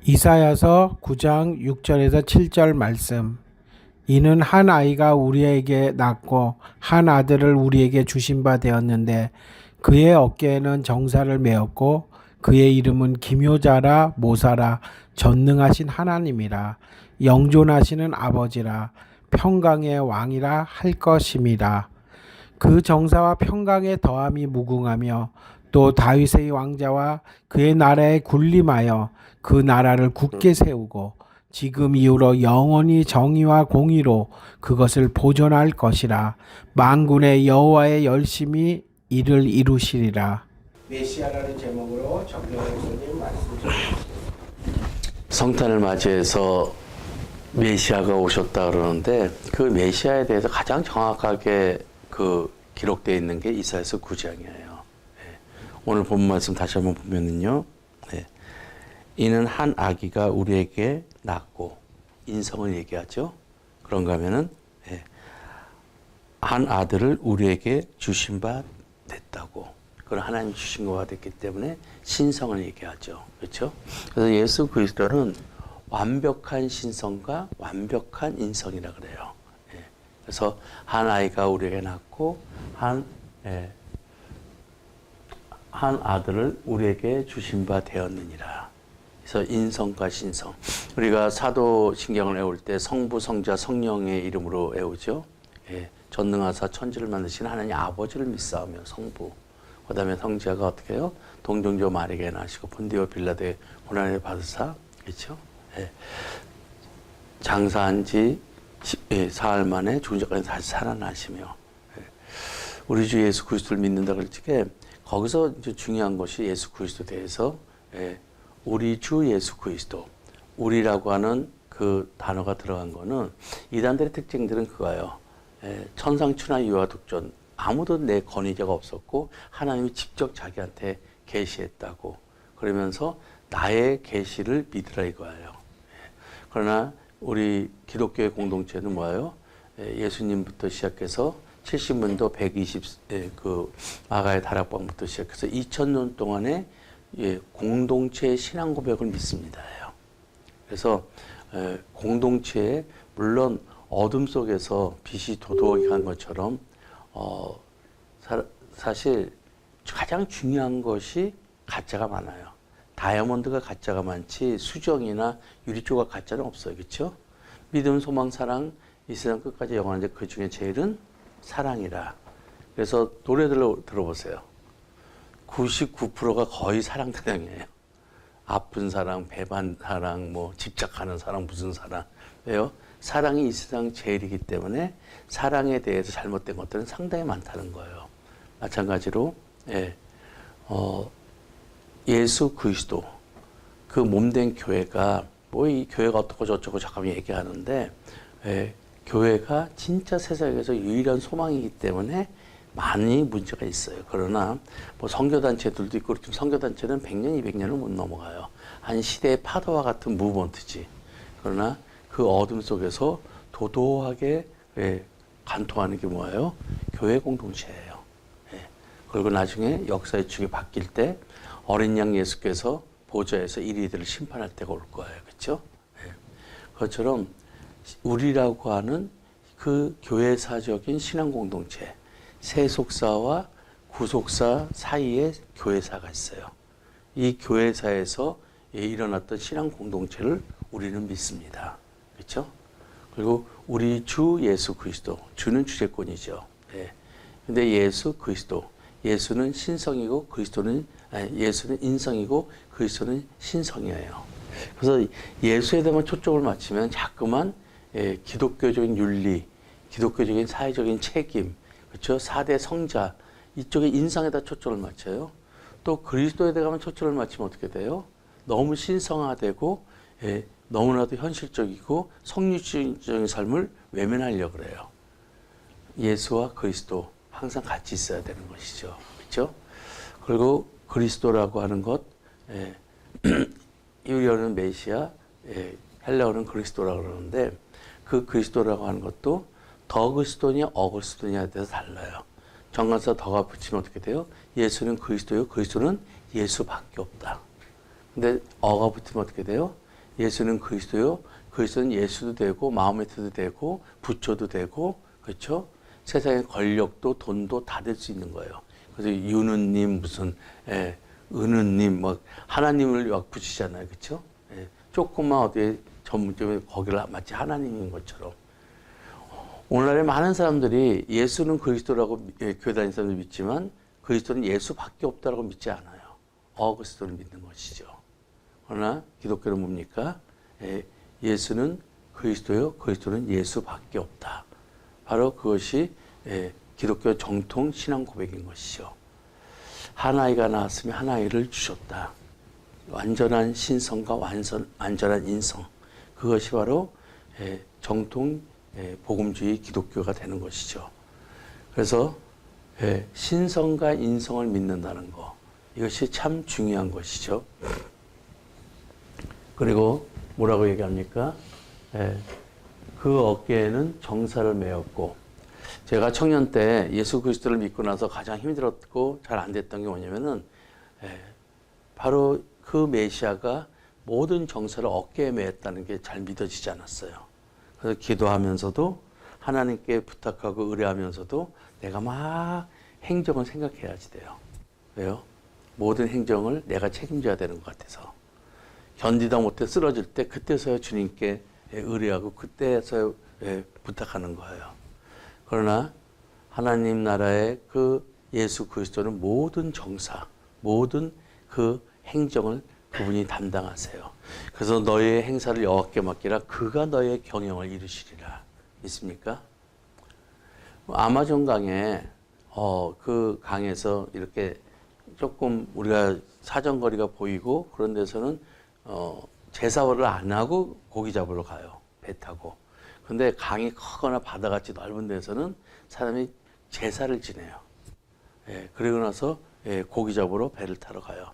이사야서 9장 6절에서 7절 말씀. 이는 한 아이가 우리에게 낳고 한 아들을 우리에게 주신 바 되었는데 그의 어깨에는 정사를 메었고 그의 이름은 기묘자라 모사라 전능하신 하나님이라 영존하시는 아버지라 평강의 왕이라 할 것임이라. 그 정사와 평강의 더함이 무궁하며 또 다윗의 왕자와 그의 나라에 군림하여 그 나라를 굳게 세우고 지금 이후로 영원히 정의와 공의로 그것을 보존할 것이라. 만군의 여호와의 열심히 이를 이루시리라. 메시아라는 제목으로 정명훈 교수님 말씀 좀 해주세요. 성탄을 맞이해서 메시아가 오셨다 그러는데 그 메시아에 대해서 가장 정확하게 기록되어 있는 게 이사야서 9장이에요. 오늘 본 말씀 다시 한번 보면은요. 이는 한 아기가 우리에게 낳고, 인성을 얘기하죠. 그런가 하면은 한 아들을 우리에게 주신 바 됐다고. 그건 하나님 주신 거가 됐기 때문에 신성을 얘기하죠. 그렇죠? 그래서 예수 그리스도는 완벽한 신성과 완벽한 인성이라 그래요. 그래서 한 아이가 우리에게 낳고 한 아들을 우리에게 주신 바 되었느니라. 그래서 인성과 신성. 우리가 사도신경을 외울 때 성부, 성자, 성령의 이름으로 외우죠. 전능하사 천지를 만드신 하나님 아버지를 믿사오며 성부. 그 다음에 성자가 어떻게 해요? 동정조 마리아에게 나시고 본디오 빌라도의 고난을 받으사. 그렇죠? 장사한 지 사흘 만에 죽은 자까지 다시 살아나시며. 우리 주 예수 그리스도를 믿는다 그럴 적에 거기서 이제 중요한 것이 예수 그리스도에 대해서 우리 주 예수 그리스도, 우리라고 하는 그 단어가 들어간 거는 이단들의 특징들은 그거예요. 천상추나 유아독존, 아무도 내 권위자가 없었고 하나님이 직접 자기한테 계시했다고. 그러면서 나의 계시를 믿으라 이거예요. 그러나 우리 기독교의 공동체는 뭐예요? 예수님부터 시작해서 70년도 120 마가의 다락방부터 시작해서 2000년 동안의 공동체의 신앙 고백을 믿습니다. 그래서 공동체에 물론 어둠 속에서 빛이 도도하게 간 것처럼 사실 가장 중요한 것이 가짜가 많아요. 다이아몬드가 가짜가 많지 수정이나 유리조각 가짜는 없어요. 그렇죠? 믿음, 소망, 사랑 이 세상 끝까지 영원한데 그 중에 제일은 사랑이라. 그래서 노래들 들어보세요. 99%가 거의 사랑 타령이에요. 아픈 사랑, 배반 사랑, 뭐 집착하는 사랑, 무슨 사랑. 왜요? 사랑이 이 세상 제일이기 때문에 사랑에 대해서 잘못된 것들은 상당히 많다는 거예요. 마찬가지로 예수 그리스도 그 몸된 교회가 뭐 이 교회가 어떻고 저쩌고 잠깐 얘기하는데 교회가 진짜 세상에서 유일한 소망이기 때문에 많이 문제가 있어요. 그러나 뭐 선교단체들도 있고 그렇지만 선교단체는 100년, 200년을 못 넘어가요. 한 시대의 파도와 같은 무브먼트지. 그러나 그 어둠 속에서 도도하게 간통하는 게 뭐예요? 교회 공동체예요. 그리고 나중에 역사의 축이 바뀔 때 어린 양 예수께서 보좌에서 이리들을 심판할 때가 올 거예요. 그렇죠? 그것처럼 우리라고 하는 그 교회사적인 신앙 공동체, 세속사와 구속사 사이에 교회사가 있어요. 이 교회사에서 일어났던 신앙 공동체를 우리는 믿습니다. 그렇죠? 그리고 우리 주 예수 그리스도, 주는 주제권이죠. 근데 예수 그리스도, 예수는 신성이고 예수는 인성이고 그리스도는 신성이에요. 그래서 예수에 대한 초점을 맞추면 자꾸만 기독교적인 윤리, 기독교적인 사회적인 책임, 그렇죠? 4대 성자, 이쪽에 인상에다 초점을 맞춰요. 또 그리스도에 대한 초점을 맞추면 어떻게 돼요? 너무 신성화되고 너무나도 현실적이고 성육적인 삶을 외면하려고 그래요. 예수와 그리스도 항상 같이 있어야 되는 것이죠. 그렇죠? 그리고 그리스도라고 하는 것, 히브리어는 메시아, 헬라어는 그리스도라고 그러는데 그 그리스도라고 하는 것도 더 그리스도냐 어 그리스도냐에 대해서 달라요. 정관사 더가 붙이면 어떻게 돼요? 예수는 그리스도요, 그리스도는 예수밖에 없다. 근데 어가 붙으면 어떻게 돼요? 예수는 그리스도요. 그리스도는 예수도 되고 마호메트도 되고 부처도 되고 그렇죠? 세상의 권력도 돈도 다 될 수 있는 거예요. 그래서 유느님 무슨 은느님 뭐 하나님을 막 붙이잖아요. 그렇죠? 조금만 어디에 전문점에 거기를 마치 하나님인 것처럼. 오늘날에 많은 사람들이 예수는 그리스도라고 교회 다니는 사람들 믿지만 그리스도는 예수밖에 없다라고 믿지 않아요. 그리스도를 믿는 것이죠. 그러나 기독교는 뭡니까? 예수는 그리스도요. 그리스도는 예수밖에 없다. 바로 그것이 기독교 정통 신앙 고백인 것이죠. 한 아이가 나왔으면 한 아이를 주셨다. 완전한 신성과 완전한 인성. 그것이 바로 정통 복음주의 기독교가 되는 것이죠. 그래서 신성과 인성을 믿는다는 것. 이것이 참 중요한 것이죠. 그리고 뭐라고 얘기합니까? 그 어깨에는 정사를 메었고, 제가 청년 때 예수 그리스도를 믿고 나서 가장 힘들었고 잘 안 됐던 게 뭐냐면은 바로 그 메시아가 모든 정사를 어깨에 메었다는 게 잘 믿어지지 않았어요. 그래서 기도하면서도 하나님께 부탁하고 의뢰하면서도 내가 막 행정을 생각해야지 돼요. 왜요? 모든 행정을 내가 책임져야 되는 것 같아서. 견디다 못해 쓰러질 때 그때서야 주님께 의뢰하고 그때서야 부탁하는 거예요. 그러나 하나님 나라의 그 예수 그리스도는 모든 정사, 모든 그 행정을 그분이 담당하세요. 그래서 너의 행사를 여호와께 맡기라. 그가 너의 경영을 이루시리라. 믿습니까? 아마존 강에 그 강에서 이렇게 조금 우리가 사정거리가 보이고 그런 데서는 제사를 안 하고 고기 잡으러 가요. 배 타고. 근데 강이 크거나 바다같이 넓은 데서는 사람이 제사를 지내요. 그리고 나서 고기 잡으러 배를 타러 가요.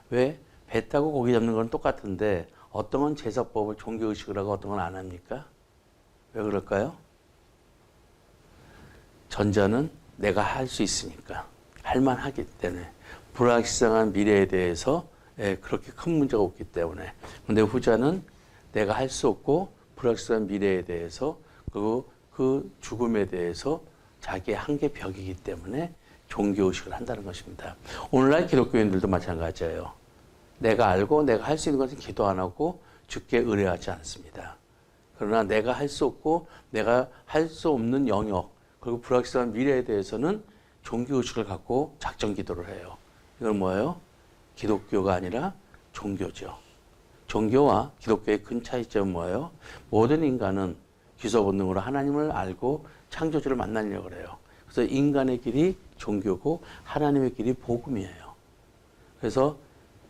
왜? 배 타고 고기 잡는 건 똑같은데 어떤 건 제사법을 종교의식을 하고 어떤 건 안 합니까? 왜 그럴까요? 전자는 내가 할 수 있으니까. 할 만하기 때문에. 불확실한 미래에 대해서 그렇게 큰 문제가 없기 때문에. 근데 후자는 내가 할 수 없고 불확실한 미래에 대해서 그리고 그 죽음에 대해서 자기의 한계 벽이기 때문에 종교의식을 한다는 것입니다. 오늘날 기독교인들도 마찬가지예요. 내가 알고 내가 할 수 있는 것은 기도 안 하고 주께 의뢰하지 않습니다. 그러나 내가 할 수 없고 내가 할 수 없는 영역 그리고 불확실한 미래에 대해서는 종교의식을 갖고 작정 기도를 해요. 이건 뭐예요? 기독교가 아니라 종교죠. 종교와 기독교의 큰 차이점은 뭐예요? 모든 인간은 기소 본능으로 하나님을 알고 창조주를 만나려고 해요. 그래서 인간의 길이 종교고 하나님의 길이 복음이에요. 그래서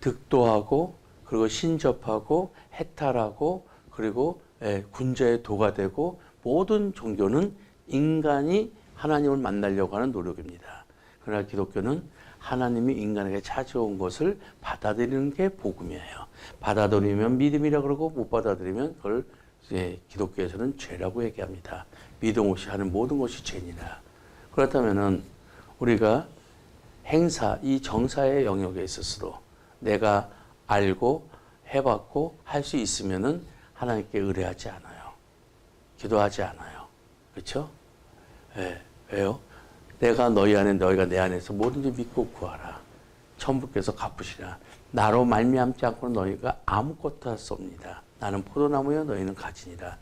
득도하고 그리고 신접하고 해탈하고 그리고 군자의 도가 되고 모든 종교는 인간이 하나님을 만나려고 하는 노력입니다. 그러나 기독교는 하나님이 인간에게 찾아온 것을 받아들이는 게 복음이에요. 받아들이면 믿음이라 그러고 못 받아들이면 그걸 기독교에서는 죄라고 얘기합니다. 믿음 없이 하는 모든 것이 죄니라. 그렇다면은 우리가 행사, 이 정사의 영역에 있어서도 내가 알고 해봤고 할 수 있으면은 하나님께 의뢰하지 않아요. 기도하지 않아요. 그렇죠? 왜요? 내가 너희 안에 너희가 내 안에서 뭐든지 믿고 구하라. 천부께서 갚으시라. 나로 말미암지 않고는 너희가 아무것도 할 수 없니다. 나는 포도나무여 너희는 가지니라.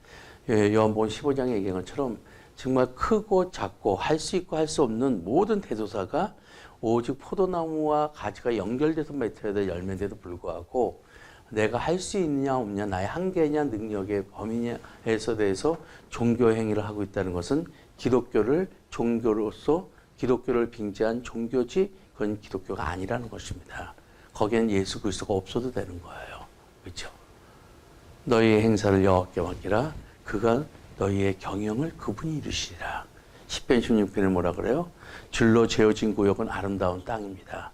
요한복음 15장에 얘기한 것처럼 정말 크고 작고 할 수 있고 할 수 없는 모든 대소사가 오직 포도나무와 가지가 연결돼서 맺혀야 될 열매인데도 불구하고 내가 할 수 있느냐 없느냐 나의 한계냐 능력의 범위냐에서 대해서 종교 행위를 하고 있다는 것은 기독교를 종교로서 기독교를 빙자한 종교지 그건 기독교가 아니라는 것입니다. 거기엔 예수 그리스도가 없어도 되는 거예요. 그렇죠? 너희의 행사를 여호와께 맡기라. 그가 너희의 경영을 그분이 이루시리라. 10편 16편에 뭐라 그래요? 줄로 재어진 구역은 아름다운 땅입니다.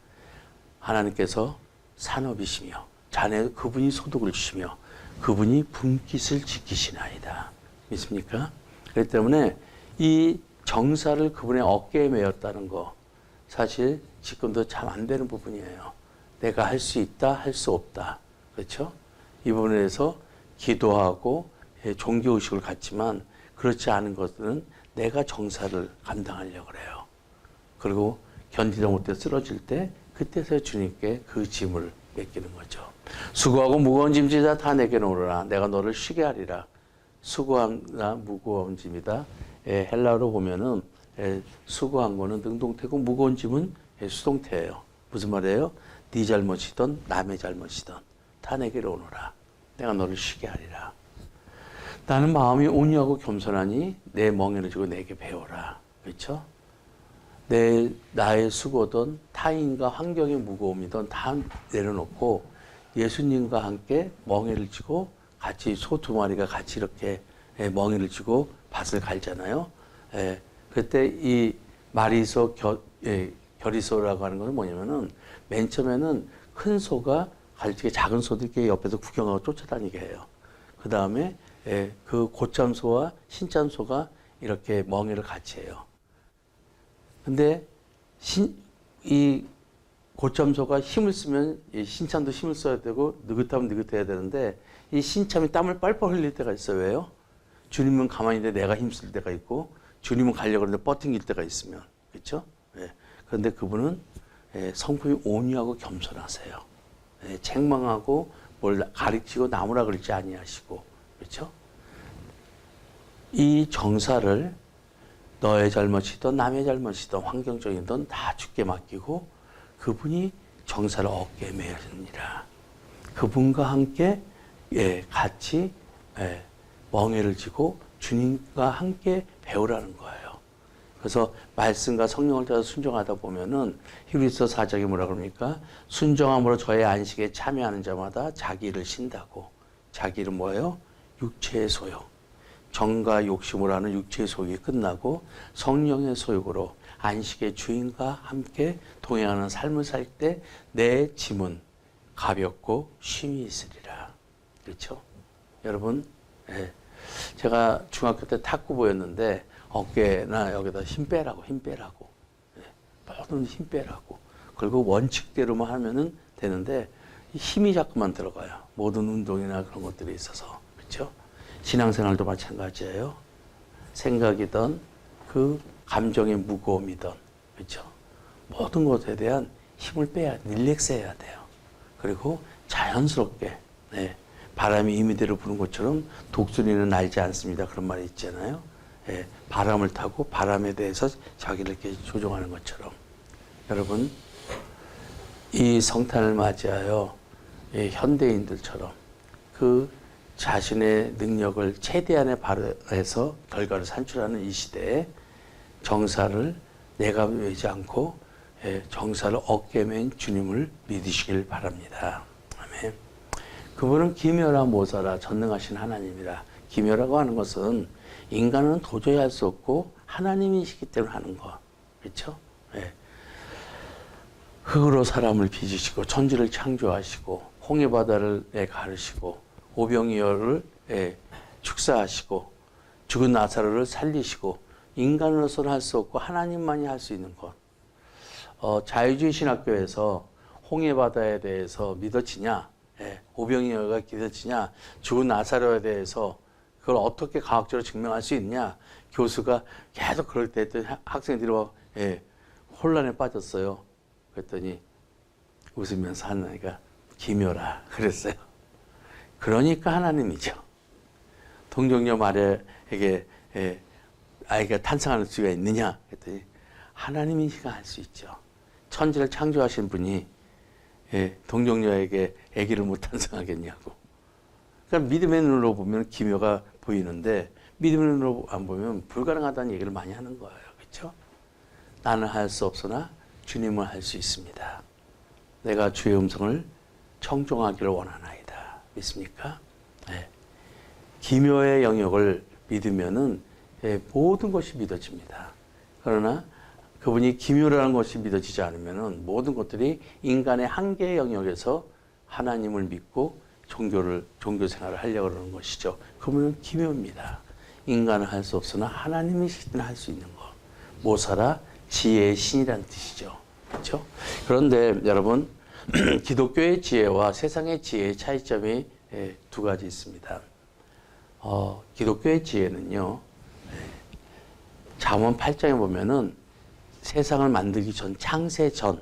하나님께서 산업이시며 자네 그분이 소득을 주시며 그분이 분깃을 지키시나이다. 믿습니까? 그렇기 때문에 이 정사를 그분의 어깨에 메었다는 거 사실 지금도 참 안 되는 부분이에요. 내가 할 수 있다, 할 수 없다. 그렇죠? 이 부분에 대해서 기도하고 종교의식을 갖지만 그렇지 않은 것들은 내가 정사를 감당하려고 그래요. 그리고 견디다 못해 쓰러질 때 그때서 주님께 그 짐을 맡기는 거죠. 수고하고 무거운 짐지다 다 내게 놓으라. 내가 너를 쉬게 하리라. 수고함이나 무거운 짐이다. 헬라어로 보면은 수고한 거는 능동태고 무거운 짐은 수동태예요. 무슨 말이에요? 네 잘못이든 남의 잘못이든 다 내게로 오너라. 내가 너를 쉬게 하리라. 나는 마음이 온유하고 겸손하니 내 멍에를 지고 내게 배워라. 그렇죠? 나의 수고든 타인과 환경의 무거움이든 다 내려놓고 예수님과 함께 멍에를 지고 같이 소 두 마리가 같이 이렇게 멍에를 지고 밭을 갈잖아요. 그때 이 마리소 결이소라고 하는 것은 뭐냐면은 맨 처음에는 큰 소가 갈치게 작은 소들끼리 옆에서 구경하고 쫓아다니게 해요. 그 다음에 그 고참소와 신참소가 이렇게 멍에를 같이 해요. 근데 이 고참소가 힘을 쓰면 이 신참도 힘을 써야 되고 느긋하면 느긋해야 되는데 이 신참이 땀을 뻘뻘 흘릴 때가 있어요. 왜요? 주님은 가만히 있는데 내가 힘쓸 때가 있고 주님은 가려고 하는데 뻗팅길 때가 있으면. 그렇죠? 그런데 그분은 성품이 온유하고 겸손하세요. 책망하고 뭘 가르치고 나무라 그러지 아니하시고. 그렇죠? 이 정사를 너의 잘못이든 남의 잘못이든 환경적이든 다 주께 맡기고 그분이 정사를 어깨에 메으시니라. 그분과 함께 같이 멍에를 지고 주님과 함께 배우라는 거예요. 그래서 말씀과 성령을 따라 순종하다 보면은 히브리서 4장에 뭐라 그럽니까? 순종함으로 저의 안식에 참여하는 자마다 자기를 신다고. 자기는 뭐예요? 육체의 소욕. 정과 욕심으로 하는 육체의 소욕이 끝나고 성령의 소욕으로 안식의 주인과 함께 동행하는 삶을 살 때 내 짐은 가볍고 쉼이 있으리라. 그렇죠? 여러분, 제가 중학교 때 탁구부였는데 어깨나 여기다 힘 빼라고. 모든 힘 빼라고. 그리고 원칙대로만 하면은 되는데 힘이 자꾸만 들어가요. 모든 운동이나 그런 것들이 있어서. 그렇죠? 신앙생활도 마찬가지예요. 생각이든 그 감정의 무거움이든. 그렇죠? 모든 것에 대한 힘을 릴렉스 해야 돼요. 그리고 자연스럽게 바람이 임의대로 부는 것처럼 독수리는 날지 않습니다. 그런 말이 있잖아요. 바람을 타고 바람에 대해서 자기를 이렇게 조종하는 것처럼. 여러분, 이 성탄을 맞이하여 현대인들처럼 그 자신의 능력을 최대한에 발휘해서 결과를 산출하는 이 시대에 정사를 내가 외지 않고 정사를 어깨에 맨 주님을 믿으시길 바랍니다. 아멘. 그분은 기묘라 모사라 전능하신 하나님이라. 기묘라고 하는 것은 인간은 도저히 할 수 없고 하나님이시기 때문에 하는 거. 그렇죠? 흙으로 사람을 빚으시고 천지를 창조하시고 홍해바다를 가르시고 오병이어를 축사하시고 죽은 나사로를 살리시고 인간으로서는 할 수 없고 하나님만이 할 수 있는 것. 자유주의 신학교에서 홍해바다에 대해서 믿어지냐, 오병이어가 믿어지냐, 죽은 나사로에 대해서 그걸 어떻게 과학적으로 증명할 수 있냐, 교수가 계속 그럴 때 했더니 학생들이 막 혼란에 빠졌어요. 그랬더니 웃으면서 하나니까 기묘라 그랬어요. 그러니까 하나님이죠. 동정녀 마리아에게 아이가 탄생할 수가 있느냐 했더니 하나님이시가 할 수 있죠. 천지를 창조하신 분이 동정녀에게 아기를 못 탄생하겠냐고. 그러니까 믿음의 눈으로 보면 기묘가 보이는데 믿음의 눈으로 안 보면 불가능하다는 얘기를 많이 하는 거예요. 그렇죠? 나는 할 수 없으나 주님은 할 수 있습니다. 내가 주의 음성을 청종하기를 원하나이다. 믿습니까? 기묘의 영역을 믿으면은 모든 것이 믿어집니다. 그러나 그분이 기묘라는 것이 믿어지지 않으면은 모든 것들이 인간의 한계의 영역에서 하나님을 믿고 종교 생활을 하려고 그러는 것이죠. 그분은 기묘입니다. 인간은 할 수 없으나 하나님이시든 할 수 있는 것. 모사라 지혜의 신이라는 뜻이죠. 그렇죠? 그런데 여러분 기독교의 지혜와 세상의 지혜의 차이점이 두 가지 있습니다. 기독교의 지혜는요, 잠언 8장에 보면은 세상을 만들기 전, 창세 전,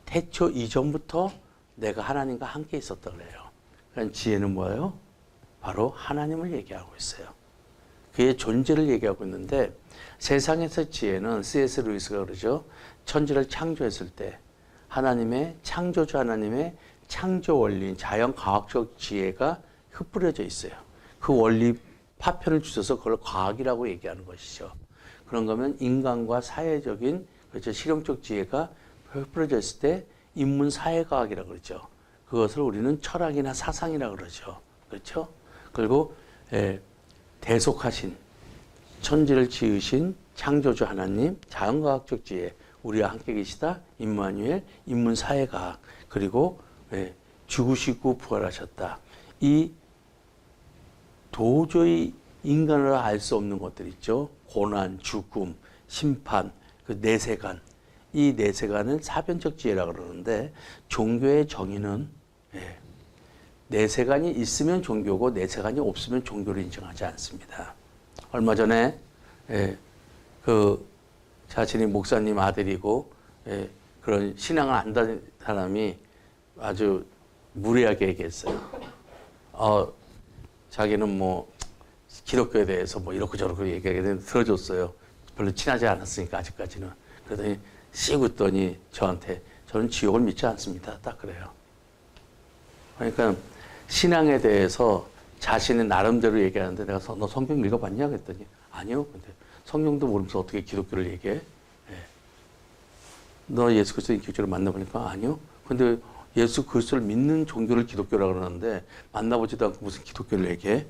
태초 이전부터 내가 하나님과 함께 있었다 그래요. 그러니까 지혜는 뭐예요? 바로 하나님을 얘기하고 있어요. 그의 존재를 얘기하고 있는데, 세상에서 지혜는 C.S. 루이스가 그러죠. 천지를 창조했을 때 하나님의, 창조주 하나님의 창조 원리인 자연과학적 지혜가 흩뿌려져 있어요. 그 원리 파편을 주셔서 그걸 과학이라고 얘기하는 것이죠. 그런 거면 인간과 사회적인, 그렇죠, 실용적 지혜가 흩뿌려져 있을 때 인문 사회과학이라고 그러죠. 그것을 우리는 철학이나 사상이라고 그러죠. 그렇죠? 그리고 대속하신, 천지를 지으신 창조주 하나님, 자연과학적 지혜, 우리와 함께 계시다, 임마누엘, 인문사회과학, 그리고 죽으시고 부활하셨다. 이 도저히 인간으로 알 수 없는 것들 있죠. 고난, 죽음, 심판, 그 내세관. 이 내세관은 사변적 지혜라고 그러는데, 종교의 정의는 내세관이 있으면 종교고 내세관이 없으면 종교를 인정하지 않습니다. 얼마 전에 그 자신이 목사님 아들이고 그런 신앙을 안다는 사람이 아주 무례하게 얘기했어요. 자기는 뭐 기독교에 대해서 뭐 이렇고 저렇고 얘기하게 들어줬어요. 별로 친하지 않았으니까 아직까지는. 그러더니 씩 웃더니 저한테, 저는 지옥을 믿지 않습니다. 딱 그래요. 그러니까 신앙에 대해서 자신의 나름대로 얘기하는데, 내가 너 성경 읽어봤냐? 그랬더니 아니요. 근데 성경도 모르면서 어떻게 기독교를 얘기해? 너 예수 그리스도의 기독교를 만나보니까 아니요. 근데 예수 그리스도를 믿는 종교를 기독교라고 그러는데 만나보지도 않고 무슨 기독교를 얘기해?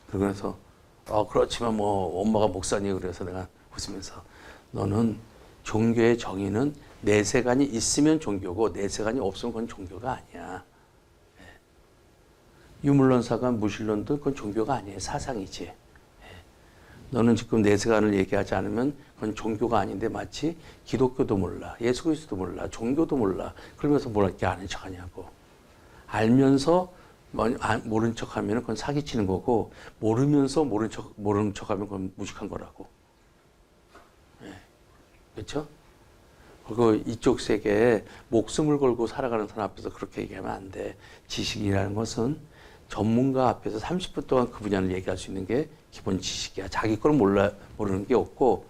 그러면서 그렇지만 뭐 엄마가 목사니 그래서 내가 웃으면서, 너는 종교의 정의는 내세관이 있으면 종교고 내세관이 없으면 그건 종교가 아니야. 유물론사가 무신론도 그건 종교가 아니에요. 사상이지. 너는 지금 내세관을 얘기하지 않으면 그건 종교가 아닌데 마치 기독교도 몰라, 예수 그리스도도 몰라, 종교도 몰라. 그러면서 뭘 이렇게 아는 척하냐고. 알면서 모른 척하면 그건 사기치는 거고, 모르면서 모르는 척하면 그건 무식한 거라고. 그렇죠? 그리고 이쪽 세계에 목숨을 걸고 살아가는 사람 앞에서 그렇게 얘기하면 안 돼. 지식이라는 것은 전문가 앞에서 30분 동안 그 분야를 얘기할 수 있는 게 기본 지식이야. 자기 걸 모르는 게 없고,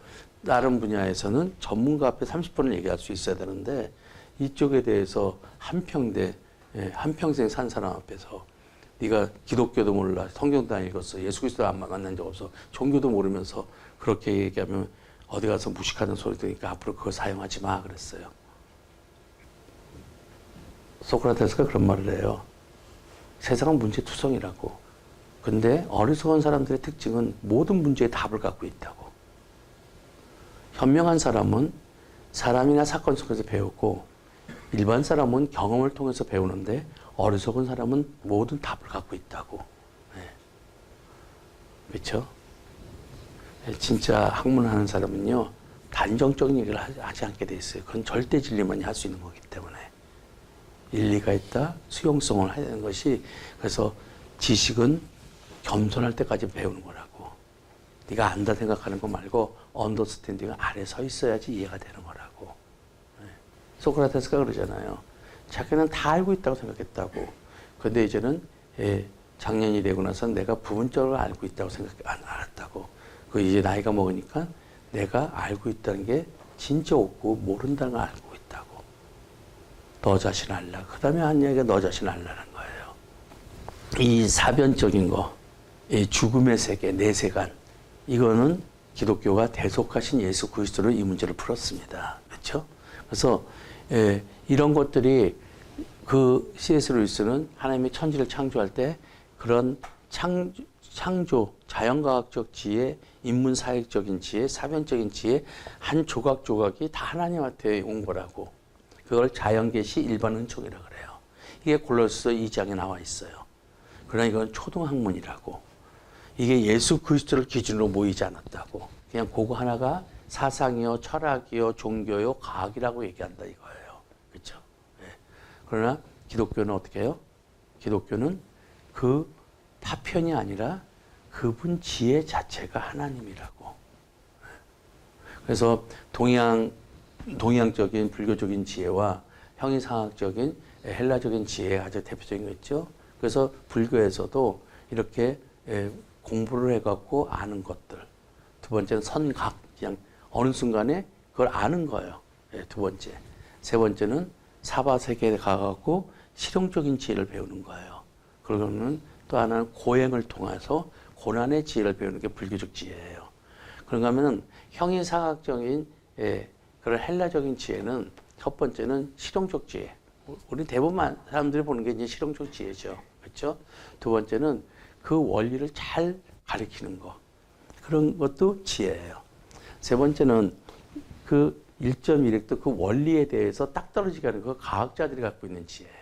다른 분야에서는 전문가 앞에 30분을 얘기할 수 있어야 되는데, 이쪽에 대해서 한평생 산 사람 앞에서 네가 기독교도 몰라, 성경도 안 읽었어, 예수 그리스도 안 만난 적 없어, 종교도 모르면서 그렇게 얘기하면 어디 가서 무식하는 소리 들으니까 앞으로 그걸 사용하지 마 그랬어요. 소크라테스가 그런 말을 해요. 세상은 문제투성이라고. 근데 어리석은 사람들의 특징은 모든 문제에 답을 갖고 있다고. 현명한 사람은 사람이나 사건 속에서 배우고, 일반 사람은 경험을 통해서 배우는데, 어리석은 사람은 모든 답을 갖고 있다고. 그렇죠? 진짜 학문하는 사람은요, 단정적인 얘기를 하지 않게 돼 있어요. 그건 절대 진리만이 할 수 있는 거기 때문에. 일리가 있다, 수용성을 해야 되는 것이, 그래서 지식은 겸손할 때까지 배우는 거라고. 네가 안다 생각하는 거 말고 언더스탠딩 아래 서 있어야지 이해가 되는 거라고. 소크라테스가 그러잖아요. 자기는 다 알고 있다고 생각했다고. 근데 이제는 장년이 되고 나서 내가 부분적으로 알고 있다고 알았다고. 그 이제 나이가 먹으니까 내가 알고 있다는 게 진짜 없고 모른다는 걸 알고 있다고. 너 자신 알라. 그 다음에 한 얘기가 너 자신 알라는 거예요. 이 사변적인 거, 이 죽음의 세계, 내세관, 이거는 기독교가 대속하신 예수 그리스도로 이 문제를 풀었습니다. 그렇죠? 그래서 이런 것들이, 그 C.S. 루이스는 하나님의 천지를 창조할 때 그런 창조, 자연과학적 지혜, 인문사회적인 지혜, 사변적인 지혜, 한 조각조각이 다 하나님한테 온 거라고. 그걸 자연계시 일반 은총이라고 그래요. 이게 골로새 2장에 나와 있어요. 그러나 이건 초등학문이라고. 이게 예수 그리스도를 기준으로 모이지 않았다고. 그냥 그거 하나가 사상이요, 철학이요, 종교요, 과학이라고 얘기한다 이거예요. 그렇죠? 그러나 기독교는 어떻게 해요? 기독교는 그 파편이 아니라 그분 지혜 자체가 하나님이라고. 그래서 동양적인 불교적인 지혜와 형이상학적인 헬라적인 지혜가 아주 대표적인 거 있죠. 그래서 불교에서도 이렇게 공부를 해갖고 아는 것들. 두 번째는 선각, 그냥 어느 순간에 그걸 아는 거예요. 두 번째. 세 번째는 사바세계에 가갖고 실용적인 지혜를 배우는 거예요. 그러고는 또 하나는 고행을 통해서 고난의 지혜를 배우는 게 불교적 지혜예요. 그런가 하면은 형이상학적인 그런 헬라적인 지혜는 첫 번째는 실용적 지혜. 우리 대부분 사람들이 보는 게 이제 실용적 지혜죠. 그렇죠? 두 번째는 그 원리를 잘 가리키는 거. 그런 것도 지혜예요. 세 번째는 그 1.1획도 그 원리에 대해서 딱 떨어지게 하는 거 과학자들이 갖고 있는 지혜예요.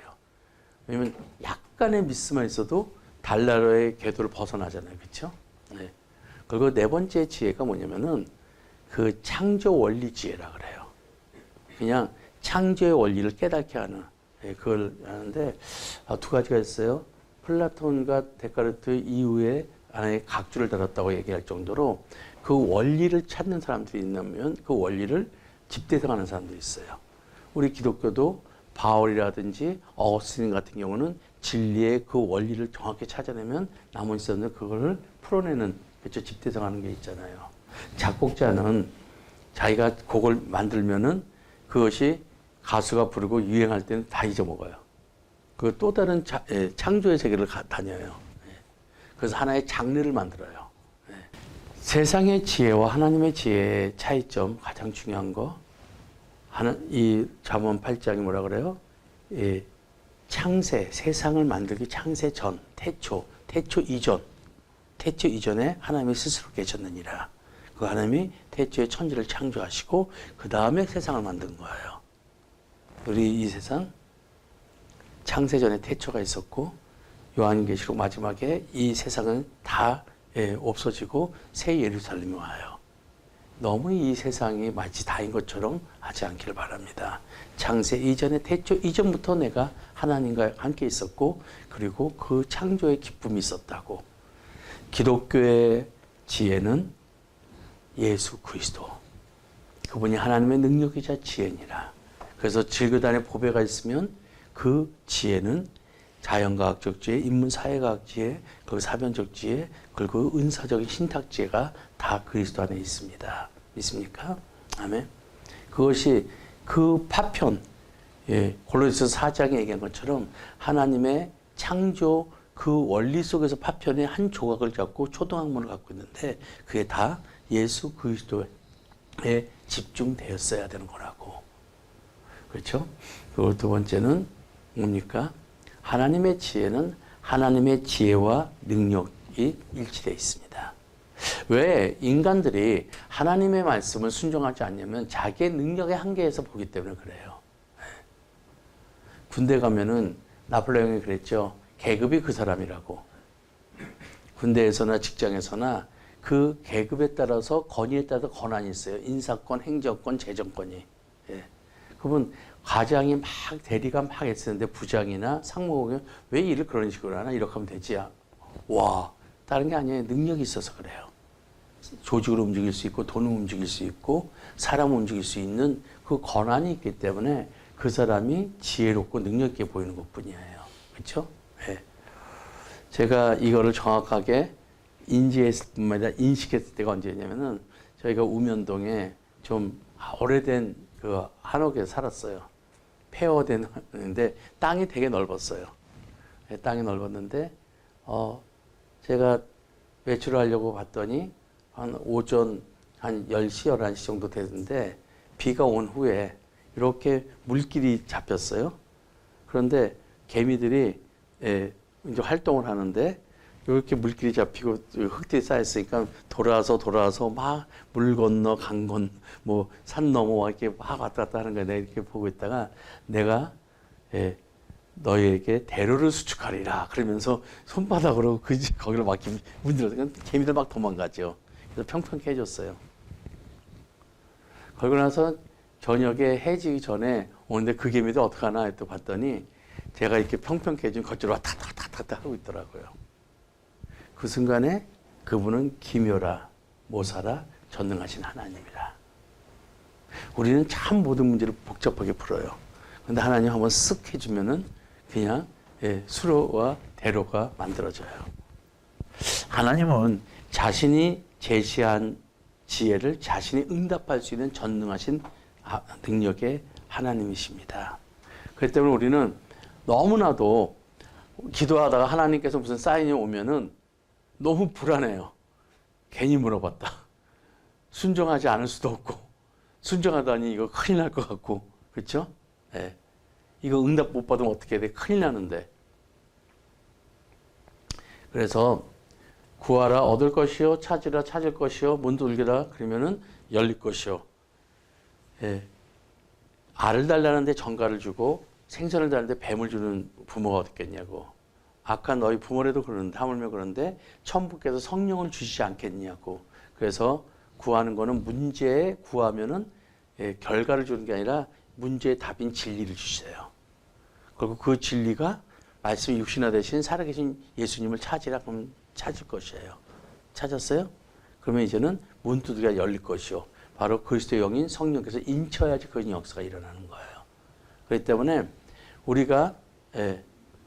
왜냐면 약간의 미스만 있어도 달나라의 궤도를 벗어나잖아요. 그렇죠? 네. 그리고 네 번째 지혜가 뭐냐면은 그 창조 원리 지혜라 그래요. 그냥 창조의 원리를 깨닫게 하는 그걸 하는데 두 가지가 있어요. 플라톤과 데카르트 이후에 하나의 각주를 달았다고 얘기할 정도로 그 원리를 찾는 사람들이 있다면 그 원리를 집대성하는 사람들이 있어요. 우리 기독교도 바울이라든지 어거스틴 같은 경우는 진리의 그 원리를 정확히 찾아내면 나머지 사람들은 그거를 풀어내는 그렇죠? 집대성하는 게 있잖아요. 작곡자는 자기가 곡을 만들면은 그것이 가수가 부르고 유행할 때는 다 잊어먹어요. 그 또 다른 창조의 세계를 다녀요. 그래서 하나의 장르를 만들어요. 세상의 지혜와 하나님의 지혜의 차이점 가장 중요한 거. 이 잠언 8장이 뭐라 그래요? 창세, 세상을 만들기 창세 전, 태초 이전에 하나님이 스스로 계셨느니라. 그 하나님이 태초에 천지를 창조하시고 그 다음에 세상을 만든 거예요. 우리 이 세상 창세전에 태초가 있었고 요한계시록 마지막에 이 세상은 다 없어지고 새 예루살렘이 와요. 너무 이 세상이 마치 다인 것처럼 하지 않기를 바랍니다. 창세 이전에 태초 이전부터 내가 하나님과 함께 있었고 그리고 그 창조의 기쁨이 있었다고. 기독교의 지혜는 예수 그리스도. 그분이 하나님의 능력이자 지혜니라. 그래서 질그단의 보배가 있으면 그 지혜는 자연과학적 지혜, 인문사회과학 지혜, 그 사변적 지혜, 그리고 은사적인 신탁 지혜가 다 그리스도 안에 있습니다. 믿습니까? 아멘. 그것이 그 파편, 골로새서 4장에 얘기한 것처럼 하나님의 창조 그 원리 속에서 파편의 한 조각을 잡고 초등학문을 갖고 있는데 그게 다 예수 그리스도에 집중되었어야 되는 거라고. 그렇죠? 그리고 두 번째는 뭡니까? 하나님의 지혜는 하나님의 지혜와 능력이 일치되어 있습니다. 왜 인간들이 하나님의 말씀을 순종하지 않냐면 자기의 능력의 한계에서 보기 때문에 그래요. 군대 가면은 나폴레옹이 그랬죠. 계급이 그 사람이라고. 군대에서나 직장에서나 그 계급에 따라서 권위에 따라서 권한이 있어요. 인사권, 행정권, 재정권이. 그분 과장이 막 대리가 막 했었는데 부장이나 상무가 왜 일을 그런 식으로 하나? 이렇게 하면 되지. 와, 다른 게 아니에요. 능력이 있어서 그래요. 조직을 움직일 수 있고 돈을 움직일 수 있고 사람을 움직일 수 있는 그 권한이 있기 때문에 그 사람이 지혜롭고 능력 있게 보이는 것뿐이에요. 그렇죠? 네. 제가 이거를 정확하게 인지했을 뿐만 아니라 인식했을 때가 언제냐면은 저희가 우면동에 좀 오래된 그 한옥에 살았어요. 폐허된데 땅이 되게 넓었어요. 땅이 넓었는데 제가 외출을 하려고 봤더니 한 오전 한 10시, 11시 정도 됐는데 비가 온 후에 이렇게 물길이 잡혔어요. 그런데 개미들이 이제 활동을 하는데 이렇게 물길이 잡히고 흙들이 쌓였으니까 돌아서 막 물 건너 강 건 뭐 산 넘어 이렇게 막 왔다 갔다 하는 거야. 내가 이렇게 보고 있다가 내가 너희에게 대로를 수축하리라 그러면서 손바닥으로 거기를 막 문질러서 개미들 막 도망가죠. 그래서 평평케 해줬어요. 그러고 나서 저녁에 해지기 전에 오는데 그 개미들 어떡하나 또 봤더니 제가 이렇게 평평해진 겉으로 왔다 갔다 하고 있더라고요. 그 순간에 그분은 기묘라, 모사라, 전능하신 하나님이라. 우리는 참 모든 문제를 복잡하게 풀어요. 근데 하나님 한번 쓱 해주면은 그냥 수로와 대로가 만들어져요. 하나님은 자신이 제시한 지혜를 자신이 응답할 수 있는 전능하신 능력의 하나님이십니다. 그렇기 때문에 우리는 너무나도 기도하다가 하나님께서 무슨 사인이 오면은 너무 불안해요. 괜히 물어봤다. 순종하지 않을 수도 없고, 순종하다니 이거 큰일 날 것 같고, 그렇죠? 네. 이거 응답 못 받으면 어떻게 해야 돼? 큰일 나는데. 그래서 구하라 얻을 것이요, 찾으라 찾을 것이요, 문 두드리라 그러면은 열릴 것이요. 예. 알을 달라는데 정갈을 주고 생선을 달라는데 뱀을 주는 부모가 어디 있겠냐고. 아까 너희 부모라도 그러는데 하물며 그런데 천부께서 성령을 주시지 않겠냐고. 그래서 구하는 거는 문제에 구하면은 결과를 주는 게 아니라 문제의 답인 진리를 주세요. 그리고 그 진리가 말씀이 육신화 되신 살아계신 예수님을 찾으라 그러면 찾을 것이에요. 찾았어요? 그러면 이제는 문 두드기가 열릴 것이요. 바로 그리스도의 영인 성령께서 인쳐야지 그 역사가 일어나는 거예요. 그렇기 때문에 우리가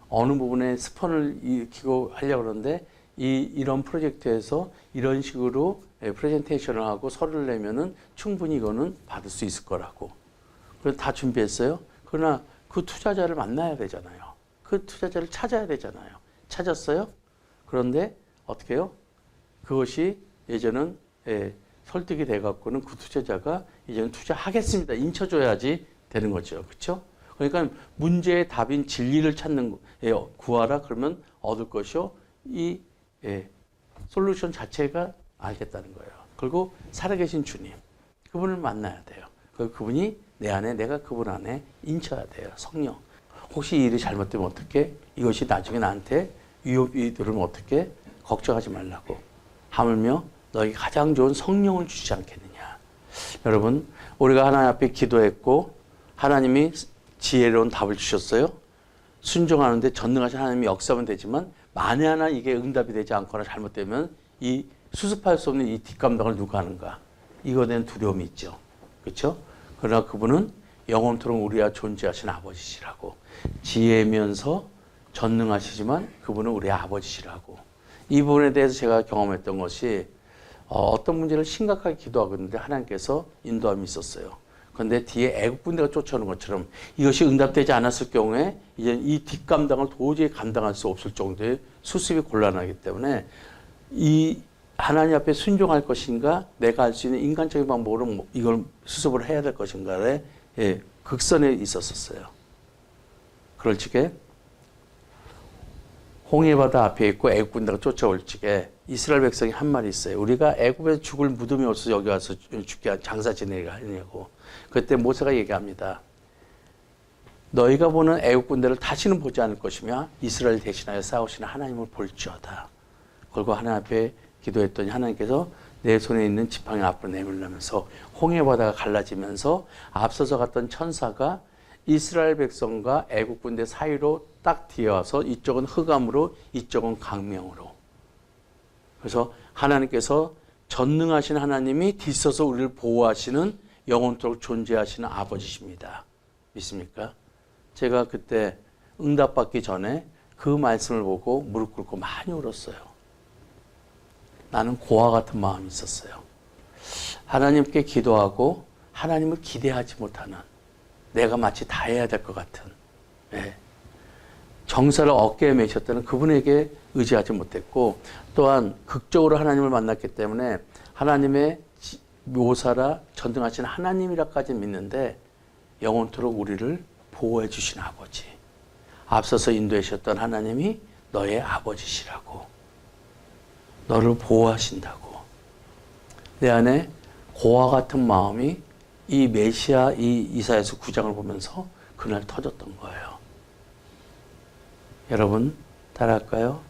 어느 부분에 스폰을 일으키고 하려고 그러는데 이런 프로젝트에서 이런 식으로 프레젠테이션을 하고 서류를 내면은 충분히 이거는 받을 수 있을 거라고. 그래서 다 준비했어요. 그러나 그 투자자를 만나야 되잖아요. 그 투자자를 찾아야 되잖아요. 찾았어요? 그런데 어떻게 해요? 그것이 예전은 설득이 돼갖고는 그 투자자가 이제는 투자하겠습니다. 인쳐줘야지 되는 거죠. 그렇죠? 그러니까 문제의 답인 진리를 찾는 거예요. 구하라 그러면 얻을 것이요. 이 솔루션 자체가 알겠다는 거예요. 그리고 살아계신 주님, 그분을 만나야 돼요. 그분이 내 안에, 내가 그분 안에 인쳐야 돼요. 성령. 혹시 이 일이 잘못되면 어떻게? 이것이 나중에 나한테 위협이 들으면 어떻게? 걱정하지 말라고. 하물며 너에게 가장 좋은 성령을 주지 않겠느냐. 여러분, 우리가 하나님 앞에 기도했고 하나님이 지혜로운 답을 주셨어요. 순종하는데 전능하신 하나님이 역사하면 되지만 만에 하나 이게 응답이 되지 않거나 잘못되면 이 수습할 수 없는 이 뒷감당을 누가 하는가. 이거에 대한 두려움이 있죠. 그렇죠? 그러나 그분은 영원토록 우리와 존재하신 아버지시라고. 지혜면서 전능하시지만 그분은 우리의 아버지시라고. 이 부분에 대해서 제가 경험했던 것이 어떤 문제를 심각하게 기도하고 있는데 하나님께서 인도함이 있었어요. 그런데 뒤에 애국 군대가 쫓아오는 것처럼 이것이 응답되지 않았을 경우에 이제 이 뒷감당을 도저히 감당할 수 없을 정도의 수습이 곤란하기 때문에 이 하나님 앞에 순종할 것인가 내가 할 수 있는 인간적인 방법으로 이걸 수습을 해야 될 것인가에 극선에 있었어요. 그럴 적에 홍해바다 앞에 있고 애국 군대가 쫓아올 적에 이스라엘 백성이 한 말이 있어요. 우리가 애국에서 죽을 무덤이 없어서 여기 와서 죽게 장사 지내가 하냐고. 그때 모세가 얘기합니다. 너희가 보는 애국 군대를 다시는 보지 않을 것이며 이스라엘 대신하여 싸우시는 하나님을 볼지어다. 그리고 하나님 앞에 기도했더니 하나님께서 내 손에 있는 지팡이 앞으로 내밀면서 홍해바다가 갈라지면서 앞서서 갔던 천사가 이스라엘 백성과 애국 군대 사이로 딱 뒤어와서 이쪽은 흑암으로 이쪽은 광명으로. 그래서 하나님께서 전능하신 하나님이 뒤서서 우리를 보호하시는 영원토록 존재하시는 아버지십니다. 믿습니까? 제가 그때 응답받기 전에 그 말씀을 보고 무릎 꿇고 많이 울었어요. 나는 고아 같은 마음이 있었어요. 하나님께 기도하고 하나님을 기대하지 못하는 내가 마치 다 해야 될 것 같은 정사를 어깨에 메셨다는 그분에게 의지하지 못했고 또한 극적으로 하나님을 만났기 때문에 하나님의 묘사라 전능하신 하나님이라까지 믿는데 영원토록 우리를 보호해 주신 아버지, 앞서서 인도해 주셨던 하나님이 너의 아버지시라고, 너를 보호하신다고. 내 안에 고아 같은 마음이 이 메시아 이 이사야서 9장을 보면서 그날 터졌던 거예요. 여러분 따라할까요?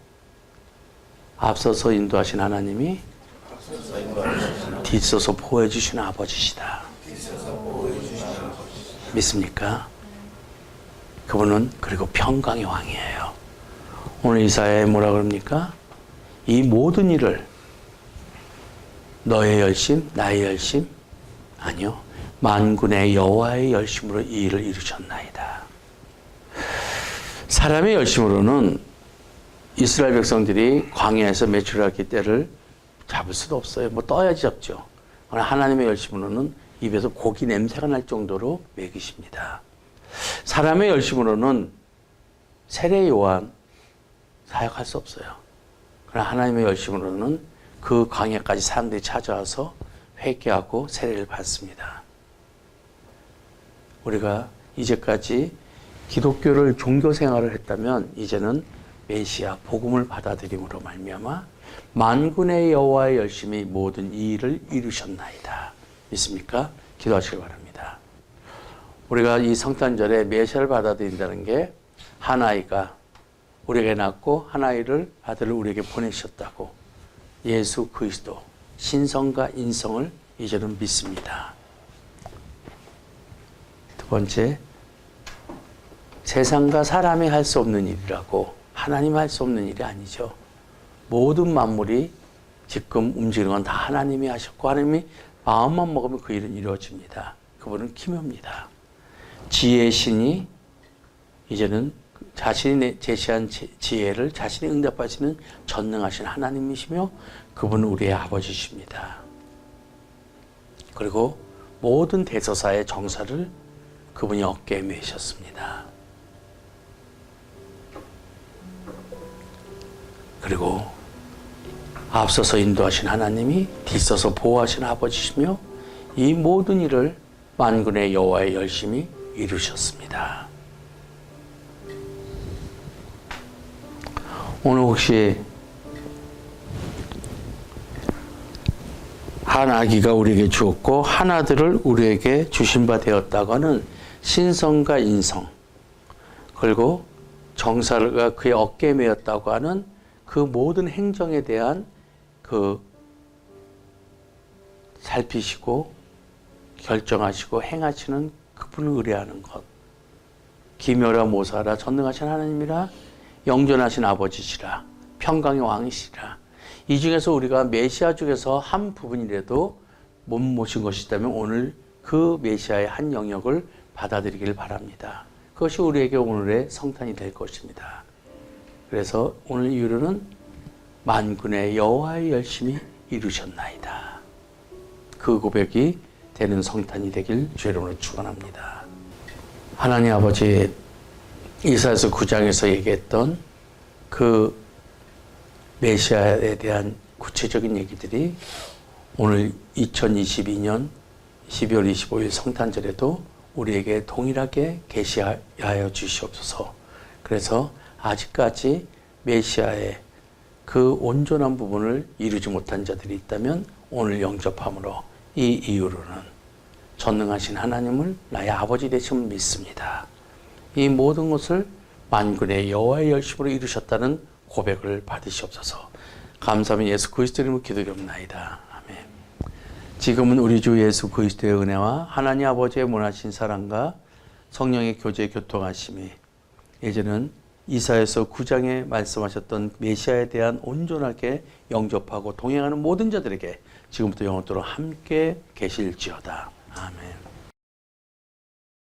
앞서서 인도하신 하나님이 뒤서서 보호해 주시는 아버지시다. 믿습니까? 그분은 그리고 평강의 왕이에요. 오늘 이사야에 뭐라 그럽니까? 이 모든 일을 너의 열심, 나의 열심? 아니요. 만군의 여호와의 열심으로 이 일을 이루셨나이다. 사람의 열심으로는 이스라엘 백성들이 광야에서 메추라기 떼를 잡을 수도 없어요. 뭐 떠야지 잡죠. 그러나 하나님의 열심으로는 입에서 고기 냄새가 날 정도로 먹이십니다. 사람의 열심으로는 세례 요한 사역할 수 없어요. 그러나 하나님의 열심으로는 그 광야까지 사람들이 찾아와서 회개하고 세례를 받습니다. 우리가 이제까지 기독교를 종교 생활을 했다면 이제는 메시아 복음을 받아들임으로 말미암아 만군의 여호와의 열심히 모든 이 일을 이루셨나이다. 믿습니까? 기도하시기 바랍니다. 우리가 이 성탄절에 메시아를 받아들인다는 게 한 아이가 우리에게 낳고 한 아이를 아들을 우리에게 보내셨다고 예수 그리스도 신성과 인성을 이제는 믿습니다. 두 번째, 세상과 사람이 할 수 없는 일이라고 하나님 할 수 없는 일이 아니죠. 모든 만물이 지금 움직이는 건 다 하나님이 하셨고 하나님이 마음만 먹으면 그 일은 이루어집니다. 그분은 기묘입니다. 지혜의 신이 이제는 자신이 제시한 지혜를 자신이 응답하시는 전능하신 하나님이시며 그분은 우리의 아버지십니다. 그리고 모든 대서사의 정사를 그분이 어깨에 메셨습니다. 그리고 앞서서 인도하신 하나님이 뒤서서 보호하신 아버지시며 이 모든 일을 만군의 여호와의 열심히 이루셨습니다. 오늘 혹시 한 아기가 우리에게 주었고 한 아들을 우리에게 주신 바 되었다고 하는 신성과 인성, 그리고 정사가 그의 어깨에 메었다고 하는 그 모든 행정에 대한 그 살피시고 결정하시고 행하시는 그분을 의뢰하는 것, 기묘라 모사라 전능하신 하나님이라 영존하신 아버지시라 평강의 왕이시라. 이 중에서 우리가 메시아 중에서 한 부분이라도 못 모신 것이 있다면 오늘 그 메시아의 한 영역을 받아들이길 바랍니다. 그것이 우리에게 오늘의 성탄이 될 것입니다. 그래서 오늘 이유로는 만군의 여호와의 열심히 이루셨나이다. 그 고백이 되는 성탄이 되길 주의 이름으로 축원합니다. 하나님 아버지, 이사야서 9장에서 얘기했던 그 메시아에 대한 구체적인 얘기들이 오늘 2022년 12월 25일 성탄절에도 우리에게 동일하게 계시하여 주시옵소서. 그래서 아직까지 메시아의 그 온전한 부분을 이루지 못한 자들이 있다면 오늘 영접함으로 이 이유로는 전능하신 하나님을 나의 아버지 되심을 믿습니다. 이 모든 것을 만군의 여호와의 열심으로 이루셨다는 고백을 받으시옵소서. 감사하며 예수 그리스도 이름으로 기도드립나이다. 아멘. 지금은 우리 주 예수 그리스도의 은혜와 하나님 아버지의 무한하신 사랑과 성령의 교제 교통하심이 이제는 이사야서 9장에 말씀하셨던 메시아에 대한 온전하게 영접하고 동행하는 모든 자들에게 지금부터 영원토록 함께 계실지어다. 아멘.